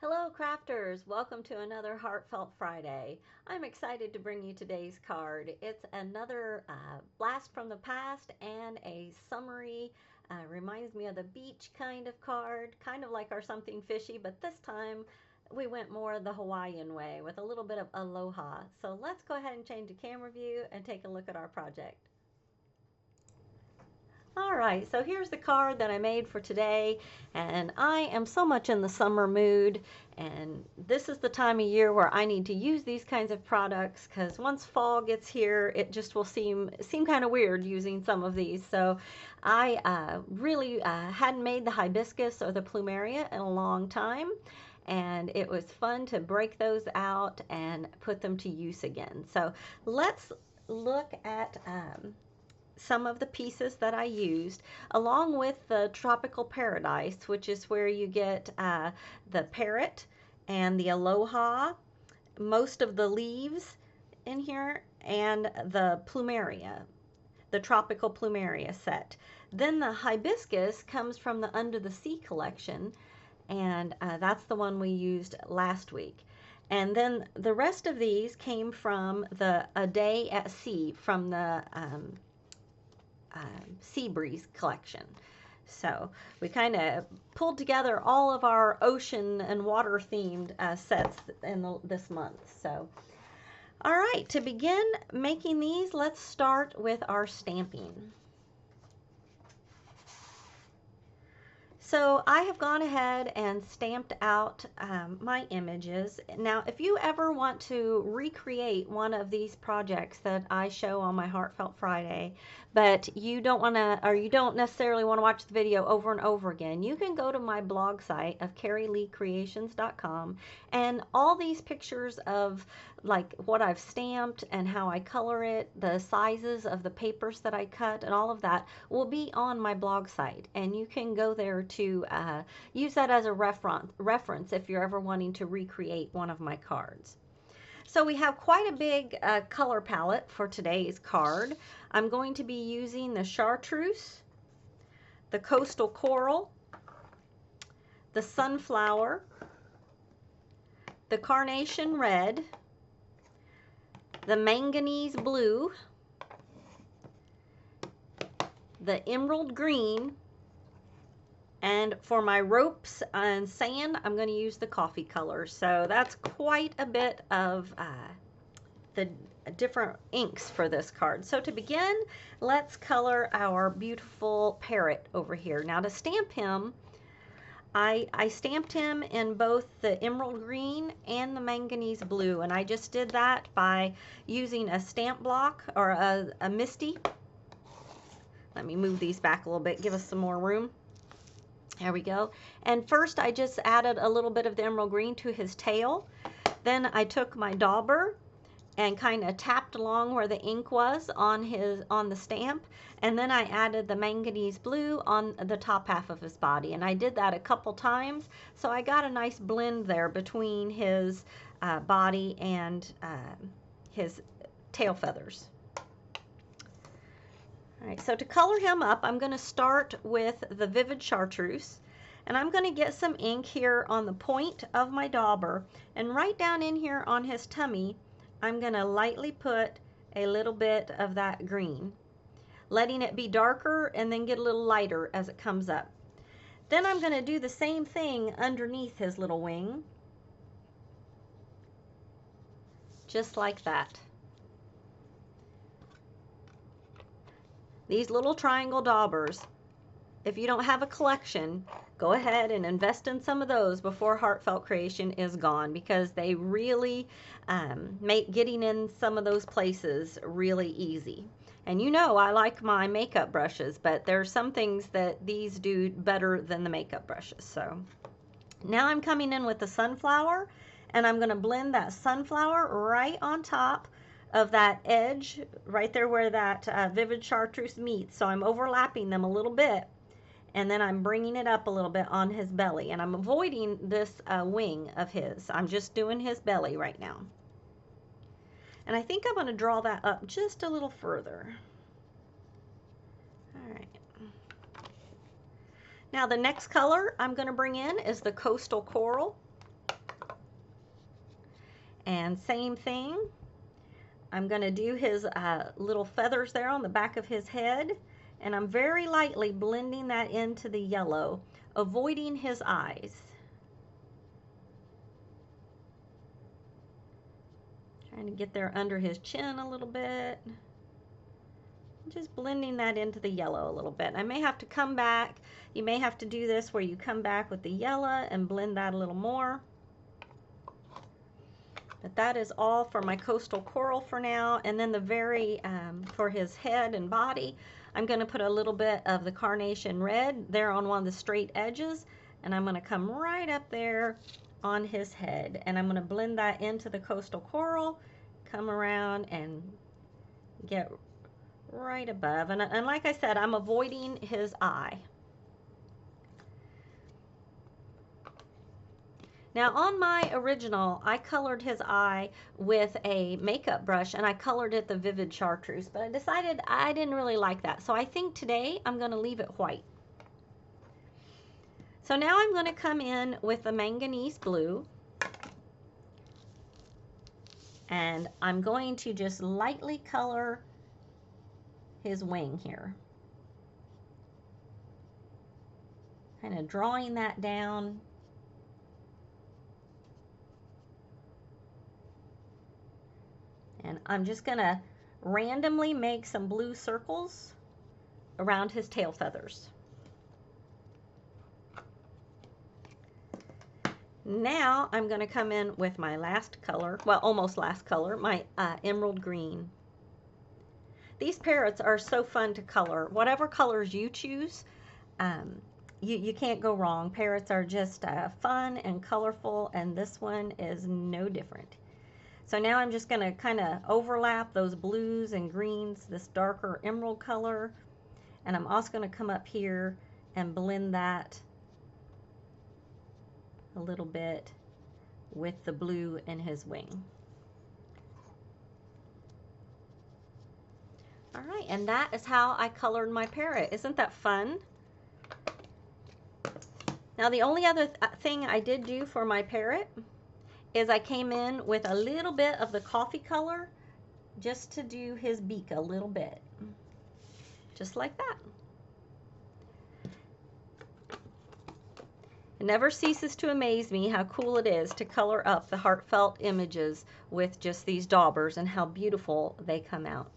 Hello crafters, welcome to another Heartfelt Friday. I'm excited to bring you today's card. It's another blast from the past and a summery, reminds me of the beach kind of card, kind of like our something fishy, but this time we went more the Hawaiian way with a little bit of aloha. So let's go ahead and change the camera view and take a look at our project. All right, so here's the card that I made for today, and I am so much in the summer mood, and this is the time of year where I need to use these kinds of products because once fall gets here, it just will seem kind of weird using some of these. So I really hadn't made the hibiscus or the plumeria in a long time, and it was fun to break those out and put them to use again. So let's look at some of the pieces that I used, along with the tropical paradise, which is where you get the parrot and the aloha, most of the leaves in here, and the plumeria, the tropical plumeria set. Then the hibiscus comes from the Under the Sea collection, and that's the one we used last week. And then the rest of these came from the A Day at Sea from the Sea Breeze collection. So we kind of pulled together all of our ocean and water themed sets in this month. So, all right, to begin making these, let's start with our stamping. So I have gone ahead and stamped out my images. Now, if you ever want to recreate one of these projects that I show on my Heartfelt Friday, but you don't want to, or you don't necessarily want to watch the video over and over again, you can go to my blog site of carrieleecreations.com, and all these pictures of like what I've stamped and how I color it, the sizes of the papers that I cut, and all of that will be on my blog site, and you can go there to use that as a reference if you're ever wanting to recreate one of my cards. So we have quite a big color palette for today's card. I'm going to be using the chartreuse, the coastal coral, the sunflower, the carnation red, the manganese blue, the emerald green, and for my ropes and sand, I'm going to use the coffee color. So that's quite a bit of the different inks for this card. So to begin, let's color our beautiful parrot over here. Now to stamp him, I stamped him in both the emerald green and the manganese blue, and I just did that by using a stamp block or a Misty. Let me move these back a little bit, give us some more room. There we go. And first I just added a little bit of the emerald green to his tail. Then I took my dauber and kind of tapped along where the ink was on the stamp, and then I added the manganese blue on the top half of his body, and I did that a couple times, so I got a nice blend there between his body and his tail feathers. All right, so to color him up, I'm going to start with the Vivid Chartreuse, and I'm going to get some ink here on the point of my dauber, and right down in here on his tummy, I'm going to lightly put a little bit of that green, letting it be darker and then get a little lighter as it comes up. Then I'm going to do the same thing underneath his little wing, just like that. These little triangle daubers, if you don't have a collection, go ahead and invest in some of those before Heartfelt Creation is gone, because they really make getting in some of those places really easy. And you know I like my makeup brushes, but there's some things that these do better than the makeup brushes. So now I'm coming in with the sunflower, and I'm going to blend that sunflower right on top of that edge right there where that Vivid Chartreuse meets. So I'm overlapping them a little bit, and then I'm bringing it up a little bit on his belly, and I'm avoiding this wing of his. I'm just doing his belly right now. And I think I'm going to draw that up just a little further. All right. Now the next color I'm going to bring in is the Coastal Coral. And same thing, I'm going to do his little feathers there on the back of his head, and I'm very lightly blending that into the yellow, avoiding his eyes. Trying to get there under his chin a little bit. Just blending that into the yellow a little bit. I may have to come back. You may have to do this where you come back with the yellow and blend that a little more. But that is all for my coastal coral for now. And then for his head and body, I'm going to put a little bit of the carnation red there on one of the straight edges. And I'm going to come right up there on his head. And I'm going to blend that into the coastal coral, come around and get right above. And like I said, I'm avoiding his eye. Now on my original, I colored his eye with a makeup brush and I colored it the vivid chartreuse, but I decided I didn't really like that. So I think today I'm going to leave it white. So now I'm going to come in with the manganese blue and I'm going to just lightly color his wing here. Kind of drawing that down. And I'm just going to randomly make some blue circles around his tail feathers. Now I'm going to come in with my last color, well, almost last color, my emerald green. These parrots are so fun to color. Whatever colors you choose, you can't go wrong. Parrots are just fun and colorful, and this one is no different. So now I'm just going to kind of overlap those blues and greens, this darker emerald color. And I'm also going to come up here and blend that a little bit with the blue in his wing. All right, and that is how I colored my parrot. Isn't that fun? Now the only other thing I did do for my parrot is I came in with a little bit of the coffee color just to do his beak a little bit. Just like that. It never ceases to amaze me how cool it is to color up the heartfelt images with just these daubers and how beautiful they come out.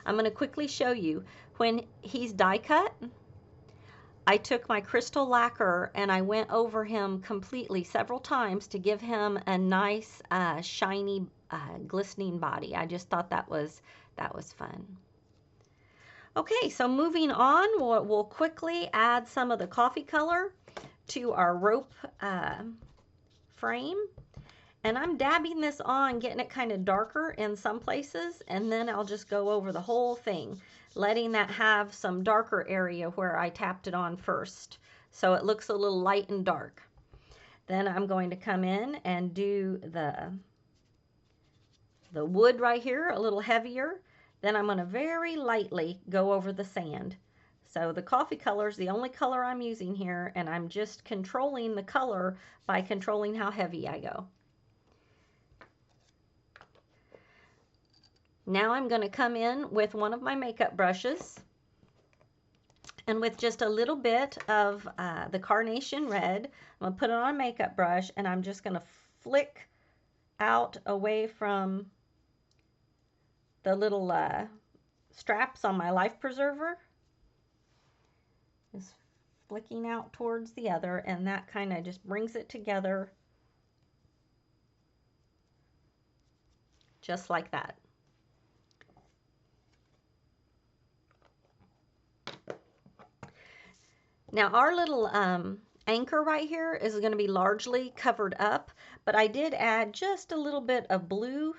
I'm going to quickly show you when he's die cut. I took my crystal lacquer and I went over him completely several times to give him a nice shiny glistening body. I just thought that was fun. Okay, so moving on, we'll quickly add some of the coffee color to our rope frame. And I'm dabbing this on, getting it kind of darker in some places, and then I'll just go over the whole thing, letting that have some darker area where I tapped it on first, so it looks a little light and dark. Then I'm going to come in and do the wood right here, a little heavier. Then I'm going to very lightly go over the sand. So the coffee color is the only color I'm using here, and I'm just controlling the color by controlling how heavy I go. Now I'm going to come in with one of my makeup brushes and with just a little bit of the carnation red, I'm going to put it on a makeup brush and I'm just going to flick out away from the little straps on my life preserver. Just flicking out towards the other, and that kind of just brings it together just like that. Now our little anchor right here is going to be largely covered up, but I did add just a little bit of blue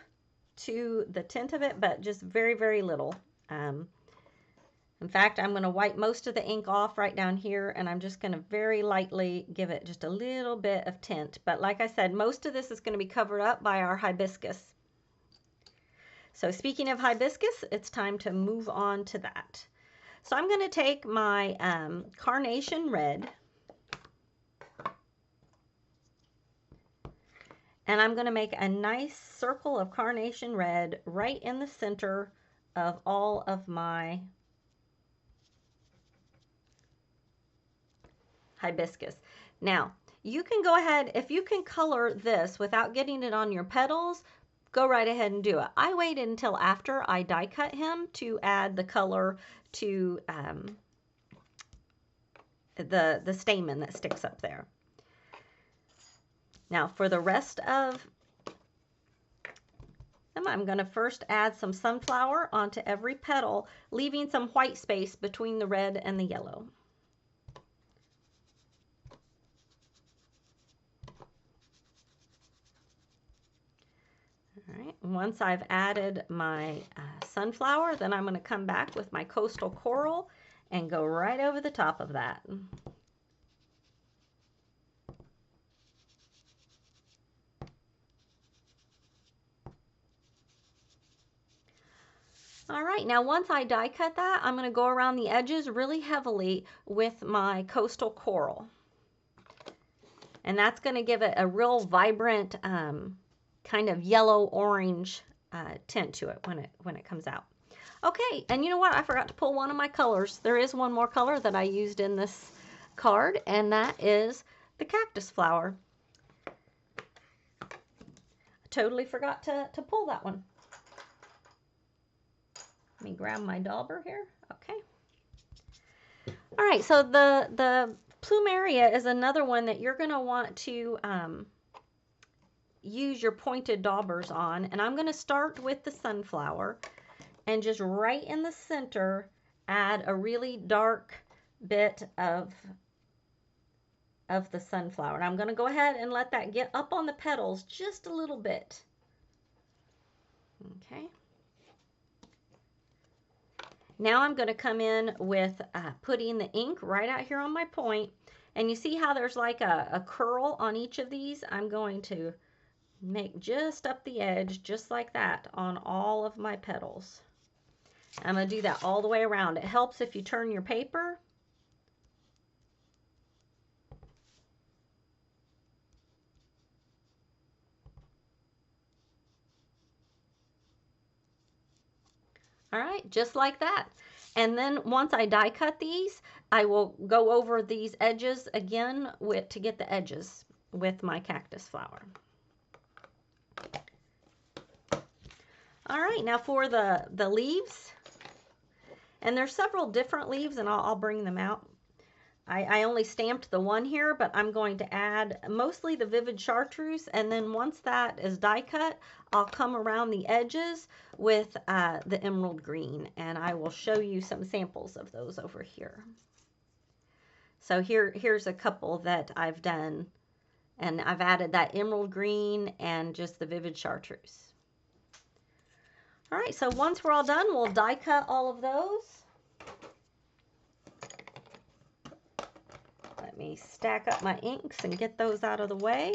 to the tint of it, but just very, very little. In fact, I'm going to wipe most of the ink off right down here, and I'm just going to very lightly give it just a little bit of tint. But like I said, most of this is going to be covered up by our hibiscus. So speaking of hibiscus, it's time to move on to that. So I'm going to take my carnation red, And I'm going to make a nice circle of carnation red right in the center of all of my hibiscus. Now, you can go ahead, if you can color this without getting it on your petals, go right ahead and do it. I waited until after I die cut him to add the color to the stamen that sticks up there. Now for the rest of them, I'm going to first add some sunflower onto every petal, leaving some white space between the red and the yellow. All right, once I've added my sunflower, then I'm going to come back with my coastal coral and go right over the top of that. All right, now once I die cut that, I'm going to go around the edges really heavily with my coastal coral. And that's going to give it a real vibrant kind of yellow-orange tint to it when it comes out. Okay, and you know what? I forgot to pull one of my colors. There is one more color that I used in this card, and that is the cactus flower. I totally forgot to pull that one. Let me grab my dauber here. Okay. All right, so the plumeria is another one that you're going to want to use your pointed daubers on. And I'm going to start with the sunflower and just right in the center add a really dark bit of the sunflower. And I'm going to go ahead and let that get up on the petals just a little bit. Okay. Now I'm going to come in with putting the ink right out here on my point. And you see how there's like a curl on each of these? I'm going to make just up the edge, just like that, on all of my petals. I'm going to do that all the way around. It helps if you turn your paper. All right, just like that. And then once I die cut these, I will go over these edges again to get the edges with my cactus flower. All right, now for the leaves. And there's several different leaves, and I'll bring them out. I only stamped the one here, but I'm going to add mostly the vivid chartreuse, and then once that is die cut, I'll come around the edges with the emerald green, and I will show you some samples of those over here. So here's a couple that I've done, and I've added that emerald green and just the vivid chartreuse. All right, so once we're all done, we'll die cut all of those. Let me stack up my inks and get those out of the way.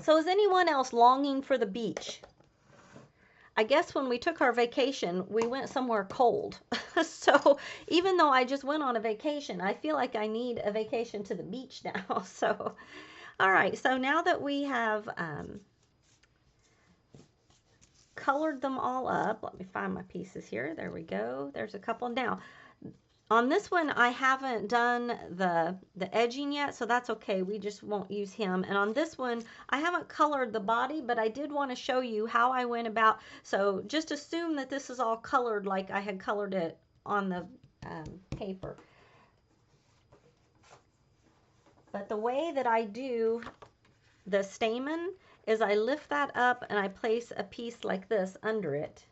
So is anyone else longing for the beach? I guess when we took our vacation, we went somewhere cold. So even though I just went on a vacation, I feel like I need a vacation to the beach now. So, all right, so now that we have colored them all up, let me find my pieces here. There we go. There's a couple. Now, on this one, I haven't done the edging yet, so that's okay. We just won't use him. And on this one, I haven't colored the body, but I did want to show you how I went about. So just assume that this is all colored like I had colored it on the paper. But the way that I do the stamen is I lift that up and I place a piece like this under it.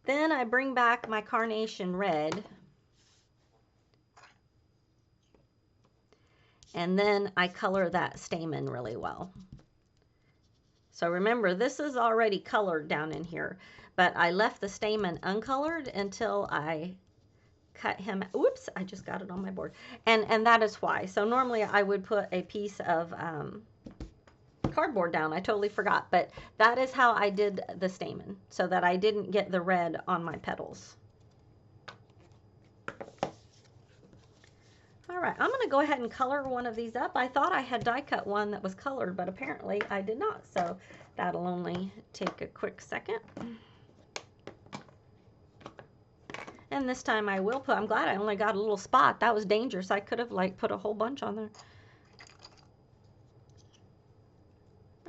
Then I bring back my carnation red, and then I color that stamen really well. So remember, this is already colored down in here, but I left the stamen uncolored until I cut him. Oops, I just got it on my board. And that is why. So normally I would put a piece of cardboard down. I totally forgot, but that is how I did the stamen, so that I didn't get the red on my petals. All All right, I'm gonna go ahead and color one of these up. I thought I had die cut one that was colored, but apparently I did not. So that'll only take a quick second. And this time I will put, I'm glad I only got a little spot. That was dangerous. I could have like put a whole bunch on there.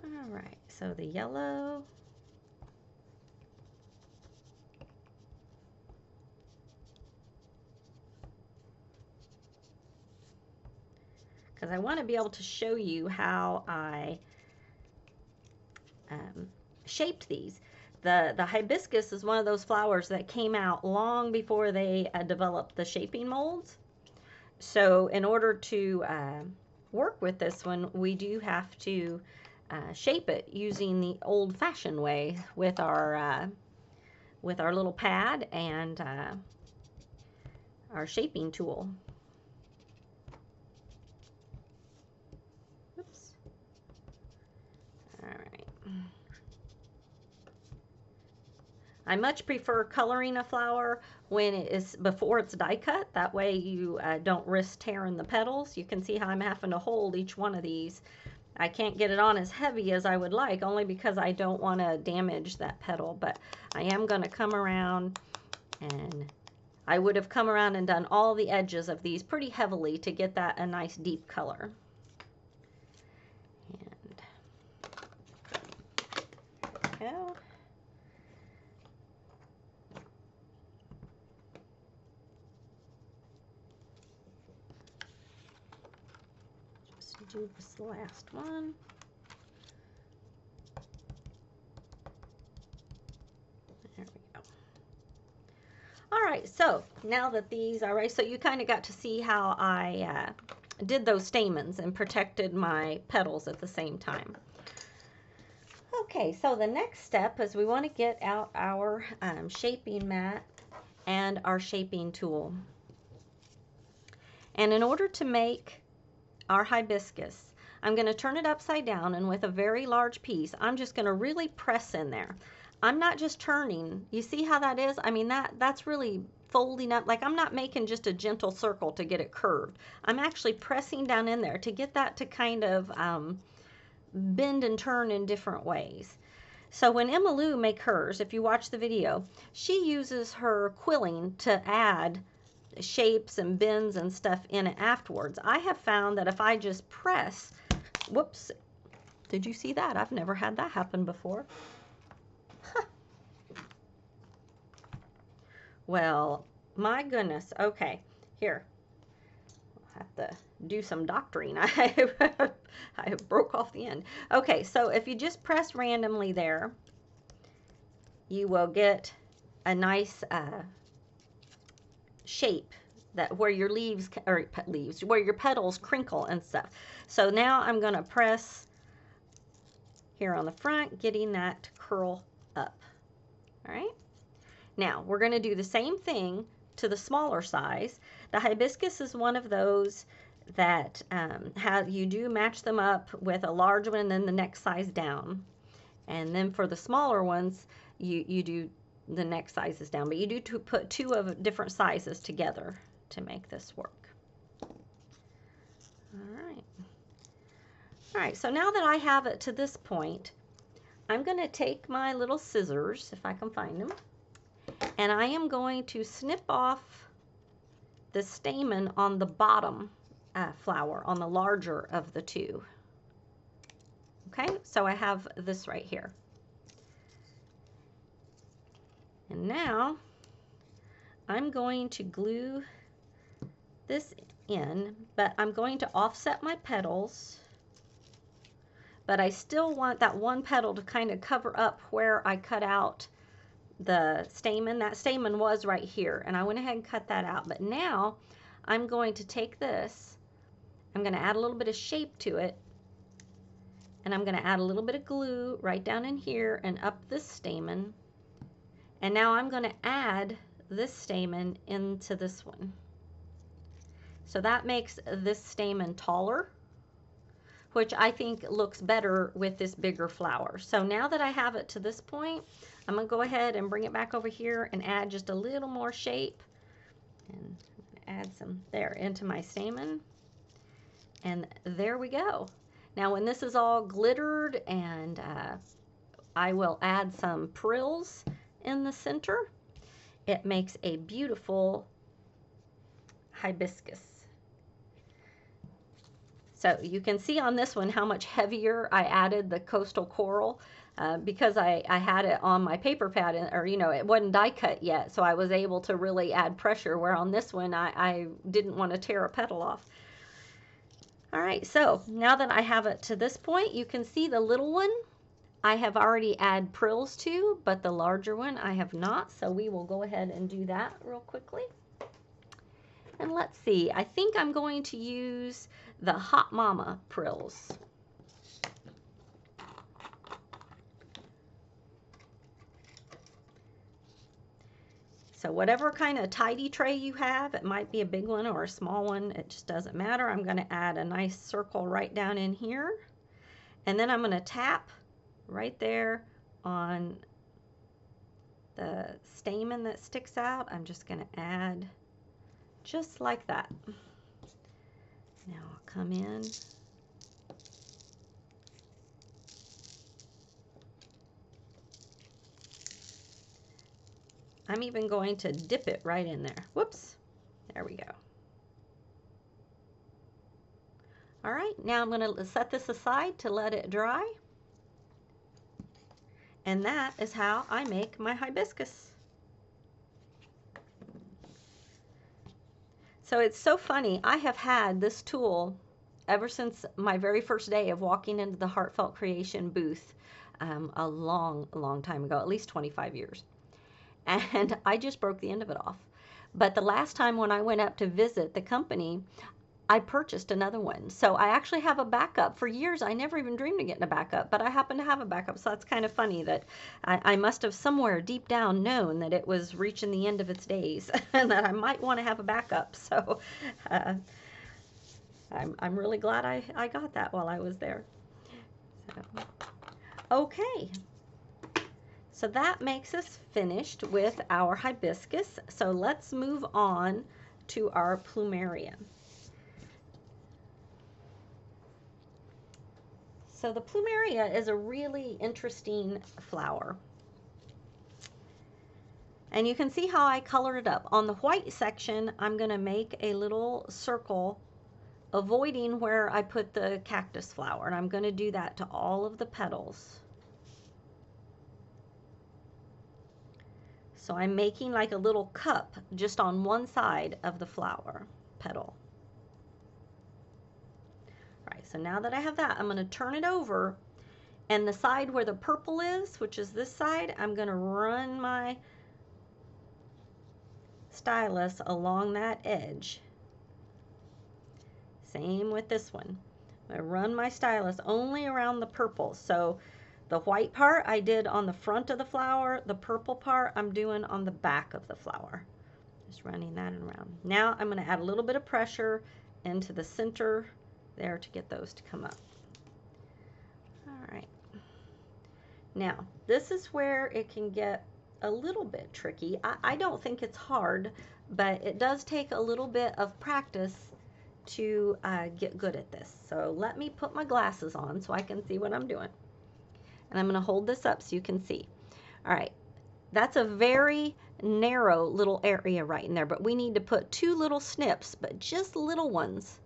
All right, so the yellow. Because I want to be able to show you how I shaped these. The hibiscus is one of those flowers that came out long before they developed the shaping molds. So in order to work with this one, we do have to shape it using the old-fashioned way with our little pad and our shaping tool. Oops. All right. I much prefer coloring a flower when it is before it's die cut. That way you don't risk tearing the petals. You can see how I'm having to hold each one of these. I can't get it on as heavy as I would like, only because I don't want to damage that petal. But I am going to come around, and I would have come around and done all the edges of these pretty heavily to get that a nice deep color. And there we go. Do this last one. There we go. All right, so now that these are right, so you kind of got to see how I did those stamens and protected my petals at the same time. Okay, so the next step is we want to get out our shaping mat and our shaping tool. And in order to make our hibiscus, I'm going to turn it upside down, and with a very large piece, I'm just going to really press in there. I'm not just turning. You see how that is? I mean, that's really folding up. Like, I'm not making just a gentle circle to get it curved. I'm actually pressing down in there to get that to kind of bend and turn in different ways. So when Emma Lou make hers, if you watch the video, she uses her quilling to add shapes and bends and stuff in it afterwards. I have found that if I just press, whoops, did you see that? I've never had that happen before. Huh. Well, my goodness. Okay, here. I'll have to do some doctoring. I broke off the end. Okay, so if you just press randomly there, you will get a nice shape that where your leaves, or leaves, where your petals crinkle and stuff. So now I'm going to press here on the front, getting that to curl up. All right. Now we're going to do the same thing to the smaller size. The hibiscus is one of those that you do match them up with a large one and then the next size down. And then for the smaller ones, you do the next sizes down, but you do put two of different sizes together to make this work. All right, so now that I have it to this point, I'm going to take my little scissors, if I can find them, and I am going to snip off the stamen on the bottom flower, on the larger of the two. Okay, so I have this right here. And now I'm going to glue this in, but I'm going to offset my petals, but I still want that one petal to kind of cover up where I cut out the stamen. That stamen was right here, and I went ahead and cut that out. But now I'm going to take this, I'm going to add a little bit of shape to it, and I'm going to add a little bit of glue right down in here and up this stamen. And now I'm going to add this stamen into this one. So that makes this stamen taller, which I think looks better with this bigger flower. So now that I have it to this point, I'm going to go ahead and bring it back over here and add just a little more shape. And I'm going add some there into my stamen. And there we go. Now when this is all glittered, and I will add some prills in the center, it makes a beautiful hibiscus. So you can see on this one how much heavier I added the coastal coral because I had it on my paper pad, or it wasn't die cut yet, so I was able to really add pressure, where on this one I didn't want to tear a petal off. All right, so now that I have it to this point, you can see the little one I have already added prills to, but the larger one I have not, so we will go ahead and do that real quickly. And let's see, I think I'm going to use the Hot Mama prills. So whatever kind of tidy tray you have, it might be a big one or a small one, it just doesn't matter. I'm going to add a nice circle right down in here. And then I'm going to tap right there on the stamen that sticks out. I'm just going to add just like that. Now I'll come in. I'm even going to dip it right in there. Whoops. There we go. All right, now I'm going to set this aside to let it dry. And that is how I make my hibiscus. So it's so funny. I have had this tool ever since my very first day of walking into the Heartfelt Creation booth a long time ago, at least 25 years. And I just broke the end of it off. But the last time when I went up to visit the company, I purchased another one. So I actually have a backup. For years, I never even dreamed of getting a backup, but I happen to have a backup. So that's kind of funny that I must have somewhere deep down known that it was reaching the end of its days and that I might want to have a backup. So I'm really glad I got that while I was there. So, okay. So that makes us finished with our hibiscus. So let's move on to our plumeria. So the plumeria is a really interesting flower. And you can see how I colored it up. On the white section, I'm going to make a little circle avoiding where I put the cactus flower. And I'm going to do that to all of the petals. So I'm making like a little cup just on one side of the flower petal. All right, so now that I have that, I'm going to turn it over, and the side where the purple is, which is this side, I'm going to run my stylus along that edge. Same with this one. I run my stylus only around the purple. So the white part I did on the front of the flower, the purple part I'm doing on the back of the flower. Just running that around. Now I'm going to add a little bit of pressure into the center there to get those to come up. All right. Now, this is where it can get a little bit tricky. I don't think it's hard, but it does take a little bit of practice to get good at this. So let me put my glasses on so I can see what I'm doing. And I'm going to hold this up so you can see. All right, that's a very narrow little area right in there, but we need to put two little snips, but just little ones.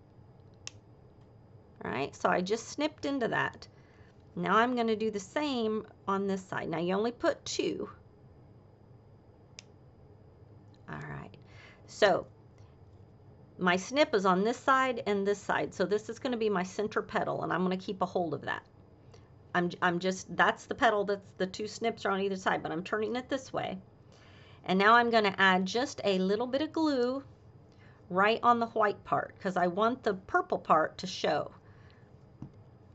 All right, so I just snipped into that. Now I'm going to do the same on this side. Now you only put two. All right, so my snip is on this side and this side, so this is going to be my center petal, and I'm going to keep a hold of that. I'm just, that's the petal, that's the two snips are on either side, but I'm turning it this way. And now I'm going to add just a little bit of glue right on the white part, because I want the purple part to show.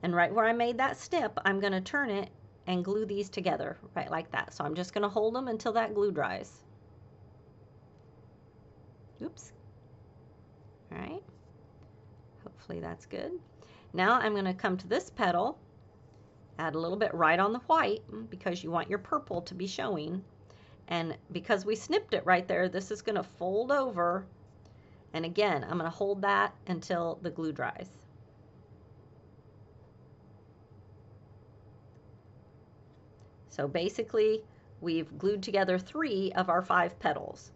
And right where I made that snip, I'm going to turn it and glue these together, right like that. So I'm just going to hold them until that glue dries. Oops. All right. Hopefully that's good. Now I'm going to come to this petal, add a little bit right on the white because you want your purple to be showing. And because we snipped it right there, this is going to fold over And again, I'm going to hold that until the glue dries. So basically, we've glued together 3 of our 5 petals.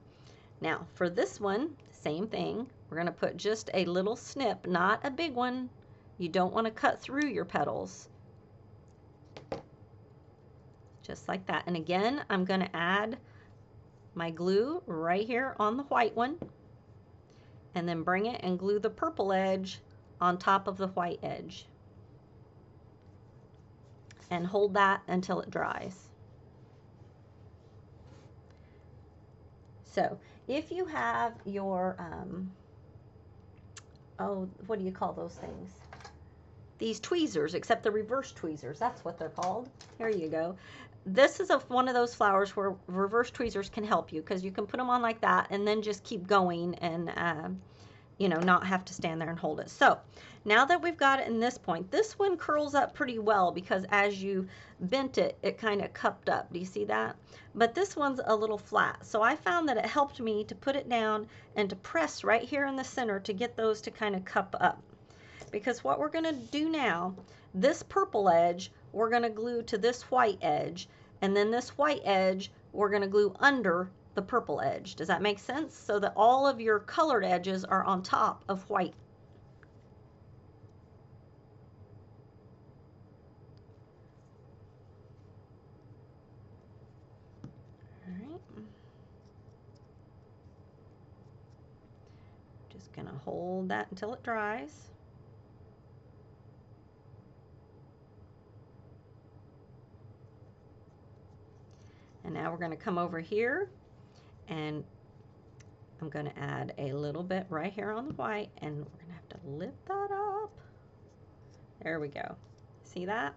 Now, for this one, same thing. We're going to put just a little snip, not a big one. You don't want to cut through your petals. Just like that. And again, I'm going to add my glue right here on the white one, and then bring it and glue the purple edge on top of the white edge. And hold that until it dries. So if you have your, what do you call those things? These tweezers, except the reverse tweezers, that's what they're called. Here you go. This is one of those flowers where reverse tweezers can help you, because you can put them on like that and then just keep going and not have to stand there and hold it. So now that we've got it in this point, this one curls up pretty well because as you bent it, it kind of cupped up. Do you see that? But this one's a little flat. So I found that it helped me to put it down and to press right here in the center to get those to kind of cup up. Because what we're going to do now, this purple edge, we're going to glue to this white edge, and then this white edge, we're going to glue under the purple edge. Does that make sense? So that all of your colored edges are on top of white. All right. Just going to hold that until it dries. And now we're going to come over here, and I'm going to add a little bit right here on the white, and we're going to have to lift that up. There we go. See that?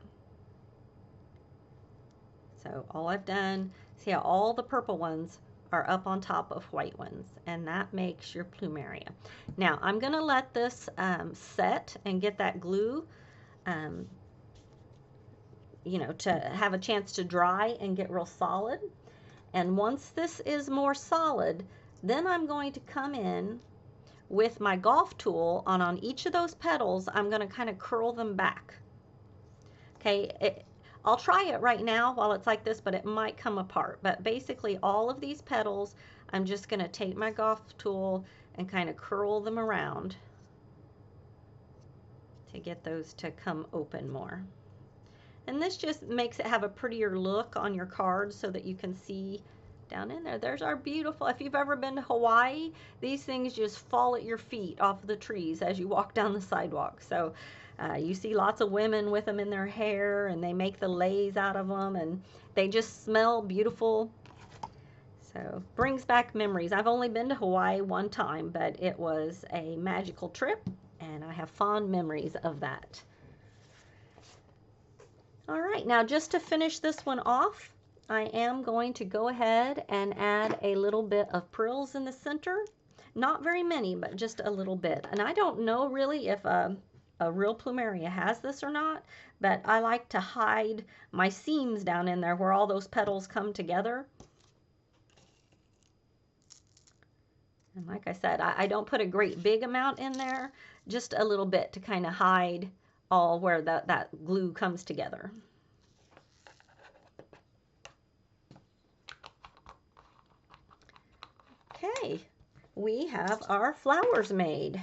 So all I've done, see how all the purple ones are up on top of white ones, and that makes your plumeria. Now I'm going to let this set and get that glue to have a chance to dry and get real solid. And once this is more solid, then I'm going to come in with my golf tool on each of those petals. I'm going to kind of curl them back. Okay, I'll try it right now while it's like this, but it might come apart. But basically all of these petals, I'm just going to take my golf tool and kind of curl them around to get those to come open more. And this just makes it have a prettier look on your card so that you can see down in there. There's our beautiful, if you've ever been to Hawaii, these things just fall at your feet off the trees as you walk down the sidewalk. So you see lots of women with them in their hair, and they make the leis out of them, and they just smell beautiful. So brings back memories. I've only been to Hawaii one time, but it was a magical trip, and I have fond memories of that. All right, now just to finish this one off, I am going to go ahead and add a little bit of frills in the center. Not very many, but just a little bit. And I don't know really if a real plumeria has this or not, but I like to hide my seams down in there where all those petals come together. And like I said, I don't put a great big amount in there, just a little bit to kind of hide all where that glue comes together. Okay, we have our flowers made.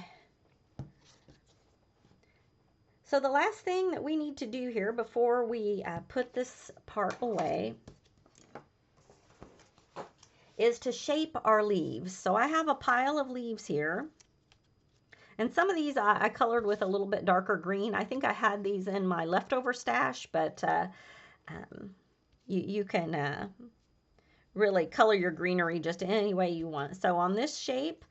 So the last thing that we need to do here before we put this part away is to shape our leaves. So I have a pile of leaves here. And some of these I colored with a little bit darker green. I think I had these in my leftover stash, but you can really color your greenery just any way you want. So on this shape,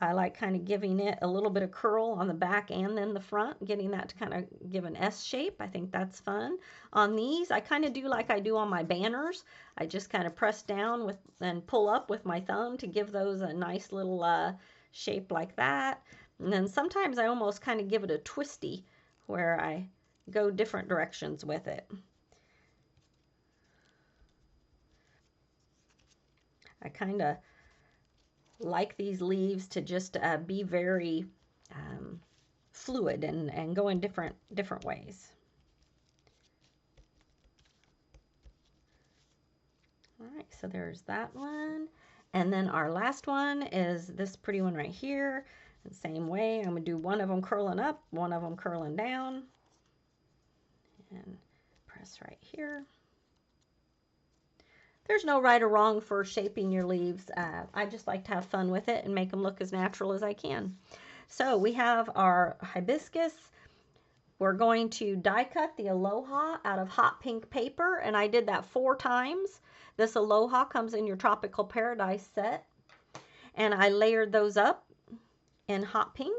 I like kind of giving it a little bit of curl on the back and then the front, getting that to kind of give an S shape. I think that's fun. On these, I kind of do like I do on my banners. I just kind of press down with and pull up with my thumb to give those a nice little shape like that. And then sometimes I almost kind of give it a twisty where I go different directions with it. I kind of like these leaves to just be very fluid and go in different ways. All right, so there's that one. And then our last one is this pretty one right here. The same way, I'm going to do one of them curling up, one of them curling down. And press right here. There's no right or wrong for shaping your leaves. I just like to have fun with it and make them look as natural as I can. So we have our hibiscus. We're going to die cut the Aloha out of hot pink paper, and I did that 4 times. This Aloha comes in your Tropical Paradise set, and I layered those up in hot pink.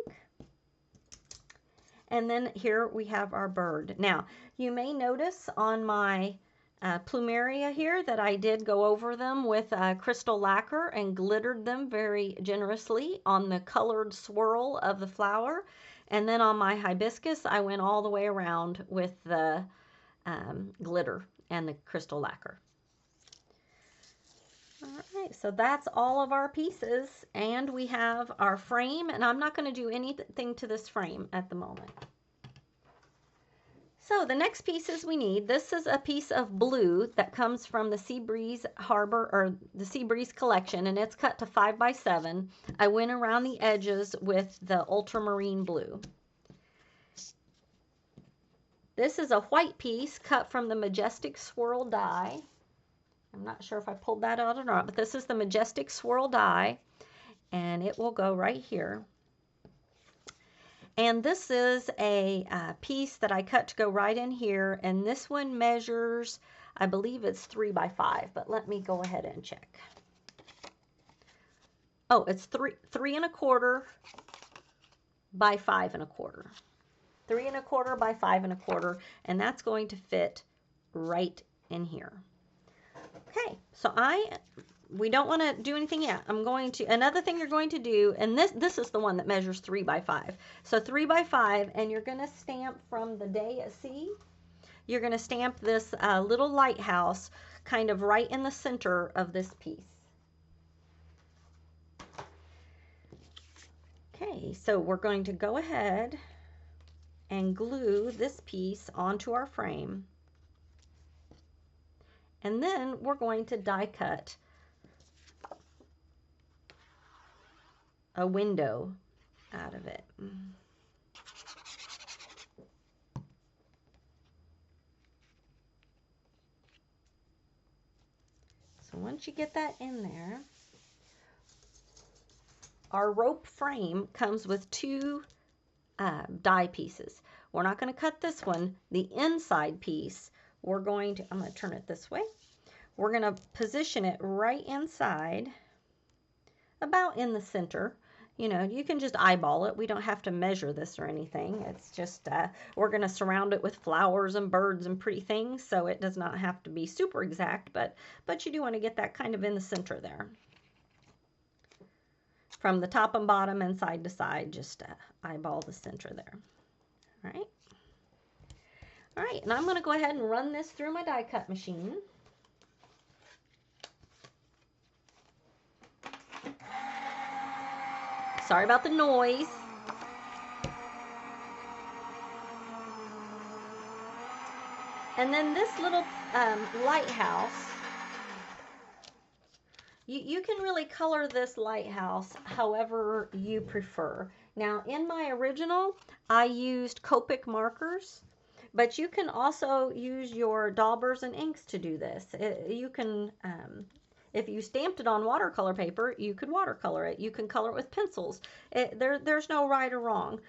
And then here we have our bird. Now, you may notice on my plumeria here that I did go over them with crystal lacquer and glittered them very generously on the colored swirl of the flower. And then on my hibiscus, I went all the way around with the glitter and the crystal lacquer. All right, so that's all of our pieces, and we have our frame, and I'm not going to do anything to this frame at the moment. So the next pieces we need, this is a piece of blue that comes from the Seabreeze Harbor, or the Seabreeze collection, and it's cut to 5 by 7. I went around the edges with the ultramarine blue. This is a white piece cut from the Majestic Swirl die. I'm not sure if I pulled that out or not, but this is the Majestic Swirl die, and it will go right here. And this is a piece that I cut to go right in here, and this one measures, I believe it's 3 by 5, but let me go ahead and check. Oh, it's 3 1/4 by 5 1/4. 3 1/4 by 5 1/4, and that's going to fit right in here. Okay, so we don't want to do anything yet. Another thing you're going to do, and this is the one that measures 3 by 5. So 3 by 5, and you're going to stamp from the day at sea. You're going to stamp this little lighthouse kind of right in the center of this piece. Okay, so we're going to go ahead and glue this piece onto our frame. And then we're going to die cut a window out of it. So once you get that in there, our rope frame comes with 2 die pieces. We're not going to cut this one. The inside piece, I'm going to turn it this way. We're going to position it right inside, about in the center. You know, you can just eyeball it. We don't have to measure this or anything. It's just, we're going to surround it with flowers and birds and pretty things, so it does not have to be super exact, but you do want to get that kind of in the center there. From the top and bottom and side to side, just eyeball the center there. All right. All right, and I'm going to go ahead and run this through my die cut machine. Sorry about the noise. And then this little lighthouse, you can really color this lighthouse however you prefer. Now, in my original, I used Copic markers, but you can also use your daubers and inks to do this. You can, if you stamped it on watercolor paper, you could watercolor it. You can color it with pencils. There's no right or wrong.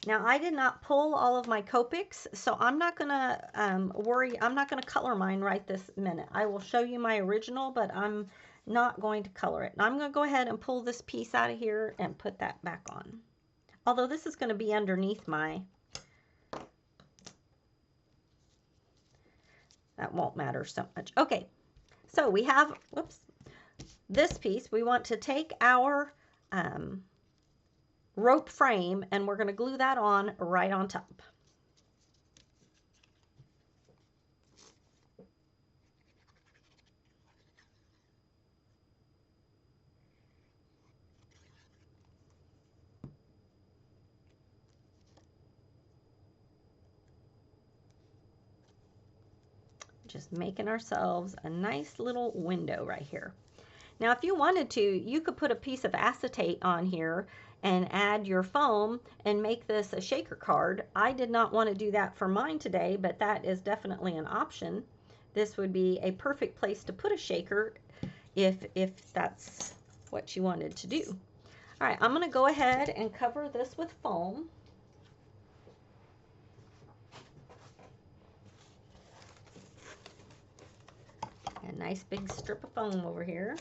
Now, I did not pull all of my Copics, so I'm not going to worry. I'm not going to color mine right this minute. I will show you my original, but I'm not going to color it. Now, I'm going to go ahead and pull this piece out of here and put that back on. Although this is going to be underneath my... That won't matter so much. Okay, so we have, whoops, this piece. We want to take our rope frame, and we're going to glue that on right on top. Just making ourselves a nice little window right here. Now, if you wanted to, you could put a piece of acetate on here and add your foam and make this a shaker card. I did not want to do that for mine today, but that is definitely an option. This would be a perfect place to put a shaker if that's what you wanted to do. All right, I'm going to go ahead and cover this with foam. A nice big strip of foam over here.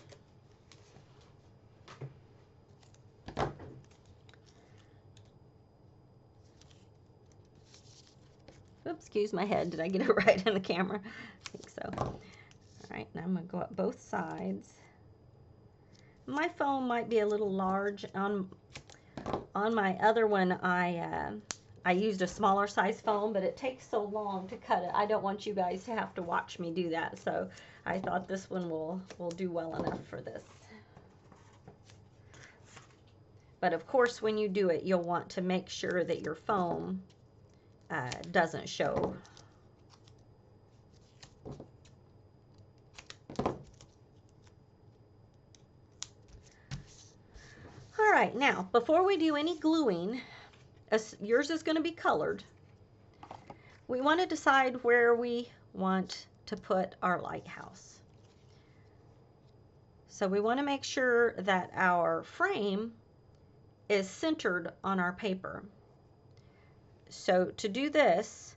Oops, excuse my head. Did I get it right in the camera? I think so. All right, now I'm going to go up both sides. My foam might be a little large. On my other one, I used a smaller size foam, but it takes so long to cut it. I don't want you guys to have to watch me do that, so I thought this one will do well enough for this. But of course, when you do it, you'll want to make sure that your foam doesn't show. All right, now before we do any gluing, yours is going to be colored. We want to decide where we want to put our lighthouse. So we want to make sure that our frame is centered on our paper. So to do this,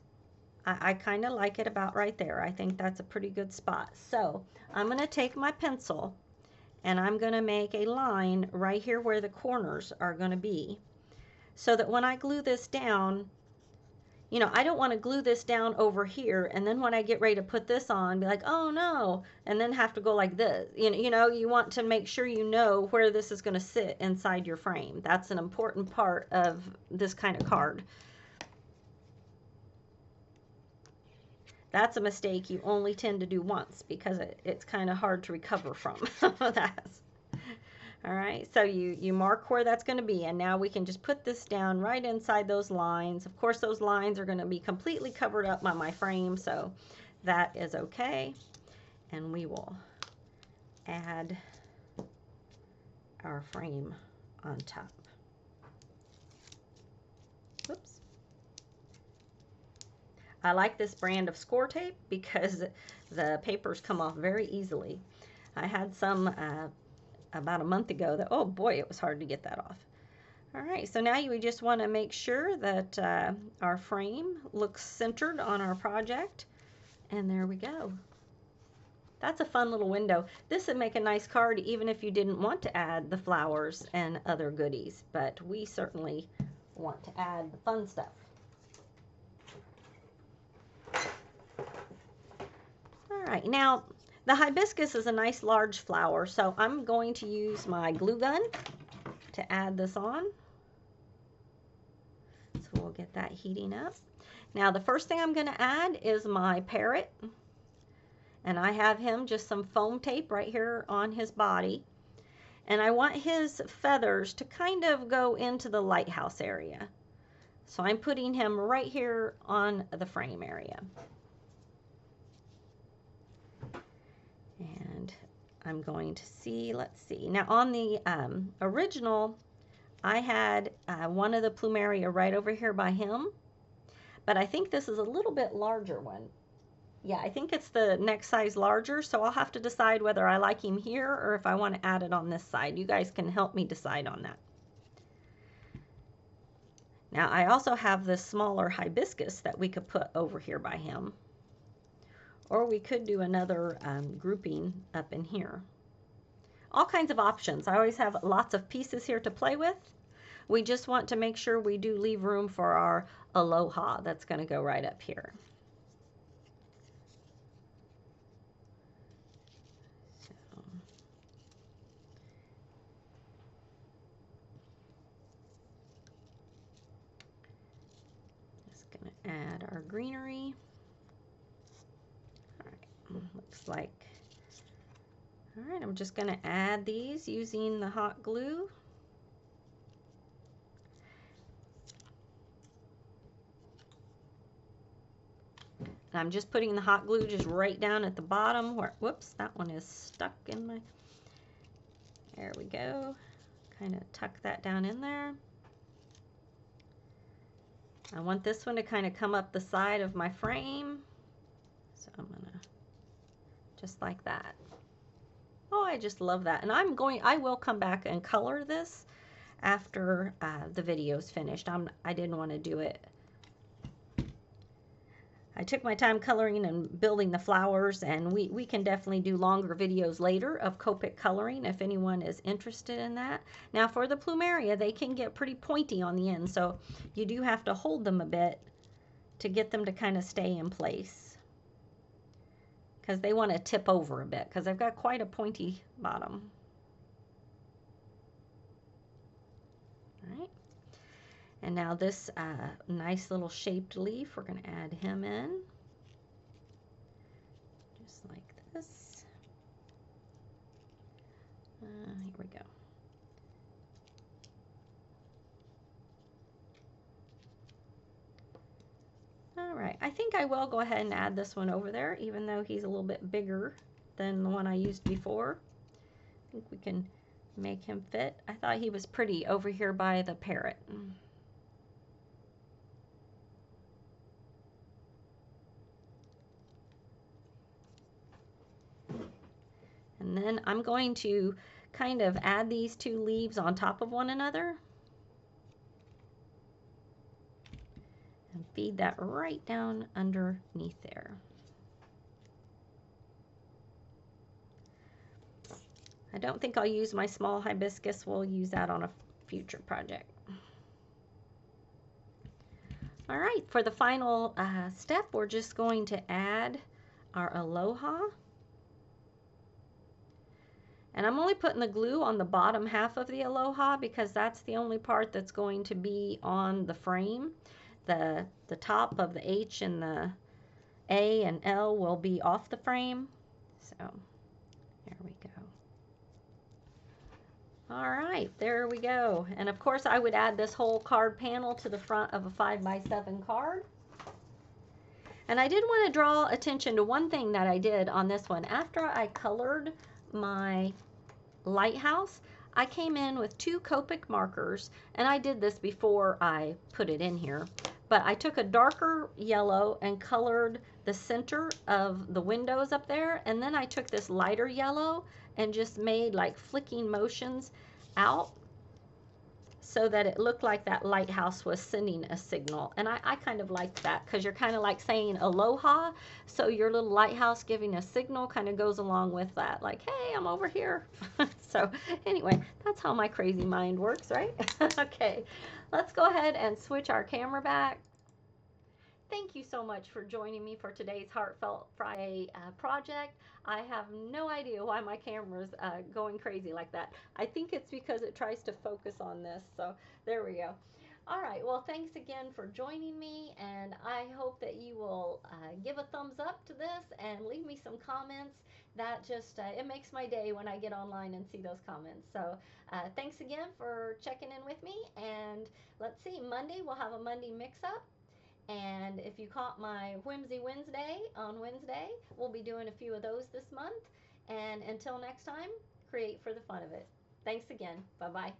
I kind of like it about right there. I think that's a pretty good spot. So I'm going to take my pencil and I'm going to make a line right here where the corners are going to be, so that when I glue this down, you know, I don't want to glue this down over here and then when I get ready to put this on, be like, oh no, and then have to go like this. You know, you want to make sure you know where this is going to sit inside your frame. That's an important part of this kind of card. That's a mistake you only tend to do once because it's kind of hard to recover from. That's, all right, so you mark where that's going to be, and now we can just put this down right inside those lines. Of course, those lines are going to be completely covered up by my frame, so that is okay. And we will add our frame on top. Whoops. I like this brand of score tape because the papers come off very easily. I had some about a month ago that, oh boy, it was hard to get that off. All right, so now we just want to make sure that our frame looks centered on our project. And there we go. That's a fun little window. This would make a nice card even if you didn't want to add the flowers and other goodies, but we certainly want to add the fun stuff. All right, now the hibiscus is a nice large flower, so I'm going to use my glue gun to add this on. So we'll get that heating up. Now the first thing I'm going to add is my parrot, and I have him just some foam tape right here on his body, and I want his feathers to kind of go into the lighthouse area. So I'm putting him right here on the frame area. And I'm going to see, let's see. Now on the original, I had one of the plumeria right over here by him, but I think this is a little bit larger one. Yeah, I think it's the next size larger, so I'll have to decide whether I like him here or if I want to add it on this side. You guys can help me decide on that. Now I also have this smaller hibiscus that we could put over here by him. Or we could do another grouping up in here. All kinds of options. I always have lots of pieces here to play with. We just want to make sure we do leave room for our Aloha that's going to go right up here. So, just going to add our greenery. Looks like, all right, I'm just going to add these using the hot glue. And I'm just putting the hot glue just right down at the bottom where, whoops, that one is stuck in my, there we go. Kind of tuck that down in there. I want this one to kind of come up the side of my frame. So I'm gonna, just like that. Oh, I just love that. And I will come back and color this after the video's finished. I didn't want to do it. I took my time coloring and building the flowers, and we can definitely do longer videos later of Copic coloring if anyone is interested in that. Now for the plumeria, they can get pretty pointy on the end, so you do have to hold them a bit to get them to kind of stay in place, because they want to tip over a bit because I've got quite a pointy bottom. All right. And now this nice little shaped leaf, we're going to add him in. Just like this. Here we go. All right, I think I will go ahead and add this one over there, even though he's a little bit bigger than the one I used before. I think we can make him fit. I thought he was pretty over here by the parrot. And then I'm going to kind of add these two leaves on top of one another and feed that right down underneath there. I don't think I'll use my small hibiscus. We'll use that on a future project. All right, for the final step, we're just going to add our Aloha. And I'm only putting the glue on the bottom half of the Aloha because that's the only part that's going to be on the frame. The top of the H and the A and L will be off the frame. So there we go. All right, there we go. And of course I would add this whole card panel to the front of a 5x7 card. And I did want to draw attention to one thing that I did on this one. After I colored my lighthouse, I came in with 2 Copic markers, and I did this before I put it in here, but I took a darker yellow and colored the center of the windows up there, and then I took this lighter yellow and just made like flicking motions out so that it looked like that lighthouse was sending a signal. And I kind of liked that because you're kind of like saying aloha, so your little lighthouse giving a signal kind of goes along with that, like, hey, I'm over here. So anyway, that's how my crazy mind works, right? Okay, let's go ahead and switch our camera back. Thank you so much for joining me for today's Heartfelt Friday project. I have no idea why my camera's going crazy like that. I think it's because it tries to focus on this, so there we go. All right, well, thanks again for joining me, and I hope that you will give a thumbs up to this and leave me some comments. That just, it makes my day when I get online and see those comments. So thanks again for checking in with me, and let's see, Monday, we'll have a Monday mix-up. And if you caught my Whimsy Wednesday on Wednesday, we'll be doing a few of those this month. And until next time, create for the fun of it. Thanks again. Bye-bye.